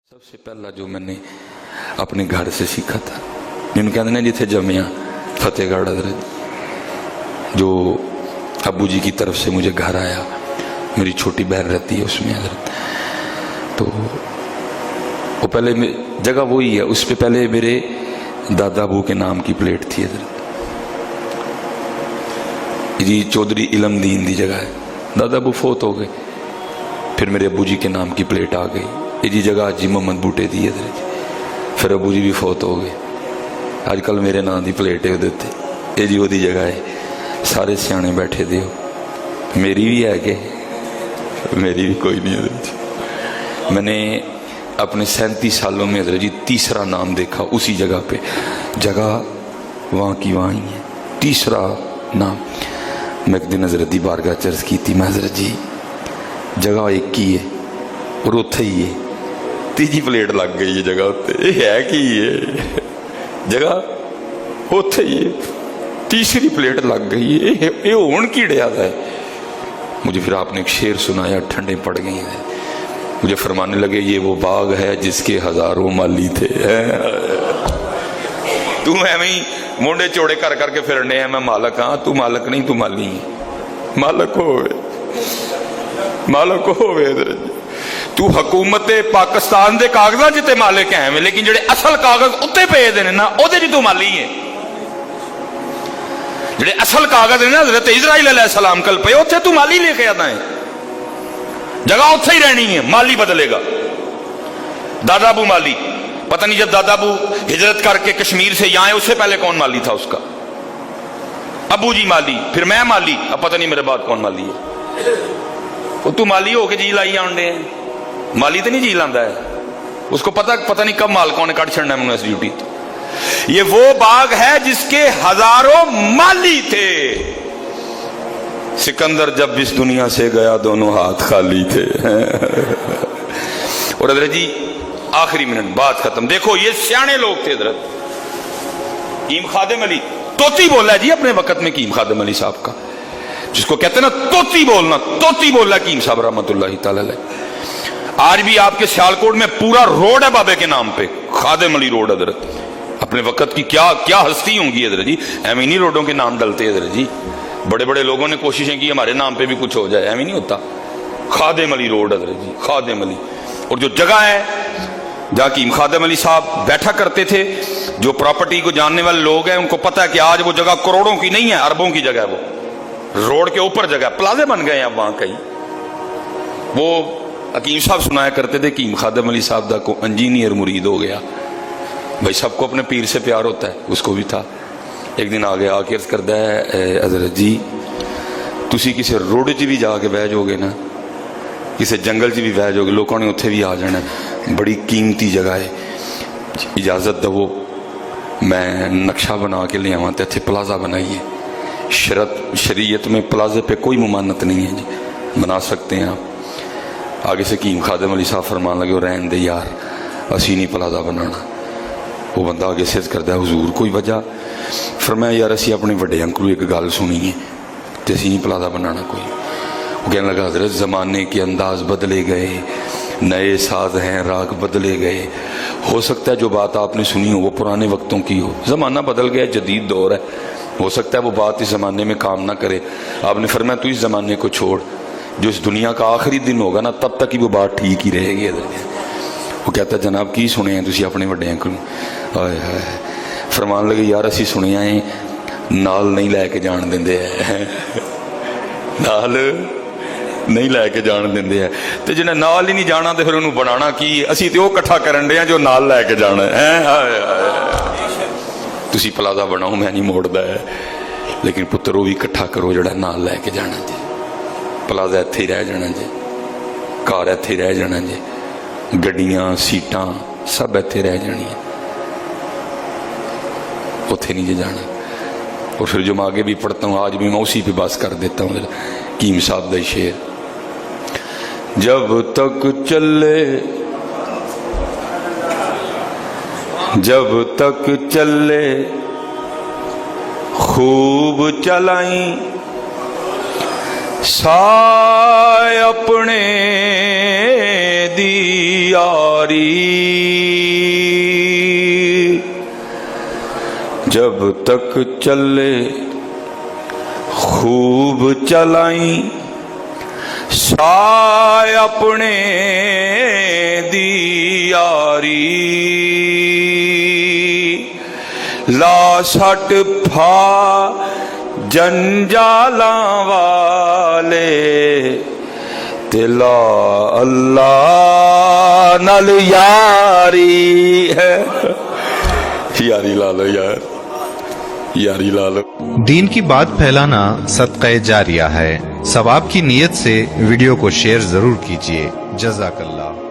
सबसे पहला जो मैंने अपने घर से सीखा था, जिन्होंने कहते हैं जिथे जमिया फतेहगढ़ हजरत, जो अबू जी की तरफ से मुझे घर आया, मेरी छोटी बहन रहती है उसमें हजरत, तो वो पहले जगह वही है, उस पर पहले मेरे दादा अबू के नाम की प्लेट थी हजरत जी, चौधरी इलमदीन दी जगह है। दादा अबू फोत हो गए, फिर मेरे अबू जी के नाम की प्लेट आ गई, ये जी जगह जी मोहम्मद बूटे दी है, फिर अबू जी भी फौत हो गए, अजकल मेरे नाम की प्लेट है उदे, ये जी वो जगह है। सारे सियाने बैठे दे हो, मेरी भी है कि मेरी भी कोई नहीं है। मैंने अपने 37 सालों में हजरत जी तीसरा नाम देखा उसी जगह पे, जगह वहाँ की वहाँ ही है, तीसरा नाम। मैं एक दिन हजरत दी बारगाह चर्च की थी, मैं हजरत जी जगह एक ही है और उत्थे ही है, तीजी प्लेट लग गई है जगह उत्ते, है कि है जगह उत्थे ही है, तीसरी प्लेट लग गई है, ये होण की डया है। मुझे फिर आपने एक शेर सुनाया, ठंडे पड़ गई है, मुझे फरमाने लगे ये वो बाग है जिसके हजारों माली थे। तू एवं ही मोंडे चौड़े कर करके फिरने है, मैं मालक हाँ, तू मालक नहीं, तू माली है। मालक होवे तू हुकूमत पाकिस्तान दे कागजां च ते मालिक है, लेकिन जेडे असल कागज उत्ते पे दे ना ओदे च तू माली है। जेडे असल कागज है ना हज़रत इज़राइल अलैहिस्सलाम कल पे, उत्थे तू माली लेके आता है, जगह उत्थे ही रहनी है, माली बदलेगा। दादा अबू माली, पता नहीं जब दादा अबू हिजरत करके कश्मीर से यहाँ आए उससे पहले कौन माली था उसका, अबू जी माली, फिर मैं माली, अब पता नहीं मेरे बाद कौन माली है। वो तू माली हो के जी लाई आंडे हैं, माली तो नहीं जी लांदा है, उसको पता नहीं कब मालकों ने कट छड़ना है इस ड्यूटी। ये वो बाग है जिसके हजारों माली थे, सिकंदर जब इस दुनिया से गया दोनों हाथ खाली थे। और हजरत जी आखिरी मिनट बात खत्म, देखो ये सियाने लोग थे हजरत। कीम खादिम अली तोती बोला है जी अपने वक्त में, कीम खादिम अली साहब का, जिसको कहते हैं ना तोती बोलना, तोती बोला कीम साहब रहमतुल्लाहि तआला अलैह। आज भी आपके सियालकोट में पूरा रोड है बाबे के नाम पे, खादिम अली रोड हजरत। अपने वक्त की क्या क्या हस्ती होंगी हजरत जी, एवं नहीं रोडों के नाम डलते हजरत जी। बड़े बड़े लोगों ने कोशिशें की हमारे नाम पे भी कुछ हो जाए, एवं नहीं होता। खादिम अली रोड हजरत जी, खादिम अली। और जो जगह है जहाँ कीम खादिम अली साहब बैठा करते थे, जो प्रॉपर्टी को जानने वाले लोग हैं उनको पता है कि आज वो जगह करोड़ों की नहीं है, अरबों की जगह है। वो रोड के ऊपर जगह, प्लाजे बन गए हैं अब वहां कहीं। वो हकीम साहब सुनाया करते थे, कीम खादिम अली साहब दा को इंजीनियर मुरीद हो गया। भाई सबको अपने पीर से प्यार होता है, उसको भी था। एक दिन आ गया, आके अर्ज करता है हजरत जी तुसी किसी रोड च भी जाके बह जाओगे ना, किसी जंगल च भी बह जाओगे, लोगों ने उत्थे भी आ जाना, बड़ी कीमती जगह है, इजाजत दवो मैं नक्शा बना के ले आवा, इत्थे प्लाजा बनाइए। शरीयत में प्लाजे पे कोई मुमानत नहीं है जी, बना सकते हैं आप। आगे से कीम खादिम अली साहब फरमान लगे रहन दे यार, असी नहीं प्लाजा बनाना। वो बंदा आगे से करता है हुजूर कोई वजह, फरमाया यार असी अपने बड़े अंकल एक गल सुनी है तो असी नहीं प्लाजा बनाना कोई। वो कहने लगा हजरत ज़माने के अंदाज बदले गए, नए साज हैं, राग बदले गए, हो सकता है जो बात आपने सुनी हो वो पुराने वक्तों की हो, ज़माना बदल गया, जदीद दौर है, हो सकता है वो बात इस ज़माने में काम ना करे। आपने फरमाया तू इस ज़माने को छोड़, जो इस दुनिया का आखिरी दिन होगा ना तब तक ही वो बात ठीक ही रहेगी। वो कहता जनाब की सुने हैं तुसी अपने वड्डे अंकल, हाय हाय। फरमान लगे यार असी सुनिया है नाल नहीं लैके जान देंदे है, नाल नहीं लैके जान देंदे है, तो जिन्हें नाल ही नहीं जाना तो फिर उन्होंने बनाना की, असी तो कट्ठा करन दे जो नाल लैके जाना है। हाय हाय तुसी प्लाजा बनाओ मैं नहीं मोड़दा है, लेकिन पुत्तर वो भी इकट्ठा करो जड़ा नाल लैके जाना जी। प्लाजा इत्थे ही रह जाना जी, कार इत्थे ही रह जाना जी, गड्डियां सीटां सब इत्थे रह जानियां, उत्थे नहीं जाना। और फिर जो मैं आगे भी पढ़ता हूँ आज भी मैं उसी पे बस कर देता हूँ, कीम साहब दा शेर, जब तक चले खूब चलाई साय अपने दी यारी, जब तक चले खूब चलाई, साय अपने दी यारी, ला सट फा जंजालां वाले, तिला अल्लाह नल यारी है। यारी ला लो यार, यारी ला लो। दीन की बात फैलाना सदक़े जारिया है। सवाब की नीयत से वीडियो को शेयर जरूर कीजिए। जज़ाकल्लाह।